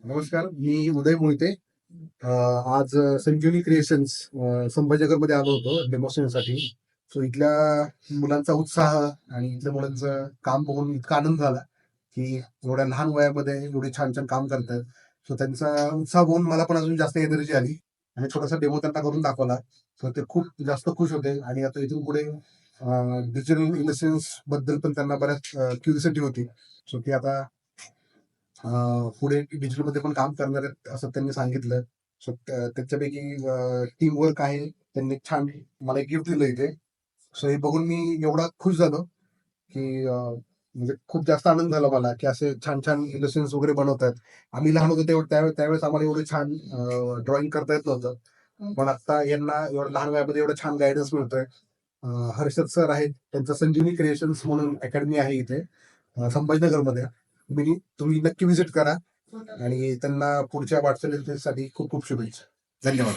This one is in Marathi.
नमस्कार, मी उदय मोहिते. आज संजीवनी क्रिएशन्स संभाजीनगरमध्ये आलो होतो डेमॉन्स्ट्रेशनसाठी. सो इथल्या मुलांचा उत्साह आणि इथल्या मुलांचं काम बघून इतका आनंद झाला, की एवढ्या लहान वयामध्ये एवढे छान छान काम करतात. सो त्यांचा उत्साह बघून मला पण अजून जास्त एनर्जी आली आणि छोटासा डेमो त्यांना करून दाखवला. सो ते खूप जास्त खुश होते आणि आता इथून पुढे डिजिटल इन्व्हेस्टमेंट्स बद्दल पण त्यांना बऱ्याच क्युरिओसिटी होती. सो ती आता पुढे डिजिटलमध्ये पण काम करणार आहेत असं त्यांनी सांगितलं. सो त्याच्यापैकी टीम वर्क आहे. त्यांनी छान मला एक गिफ्ट दिलं इथे. सो हे बघून मी एवढा खुश झालो, की म्हणजे खूप जास्त आनंद झाला मला, की असे छान-छान इलस्ट्रेशन्स वगैरे बनवतात. आम्ही लहान होतो त्यावेळेस आम्हाला एवढं छान ड्रॉइंग करता येत नव्हतं. पण आता यांना एवढं लहान वयामध्ये एवढं छान गाईडन्स मिळतोय. हर्षद सर आहेत. त्यांचं संजीवनी क्रिएशन्स म्हणून अकॅडमी आहे इथे संभाजीनगरमध्ये. तुम्ही नक्की व्हिजिट करा आणि त्यांना पुढच्या वाटचालीसाठी खूप खूप शुभेच्छा. धन्यवाद.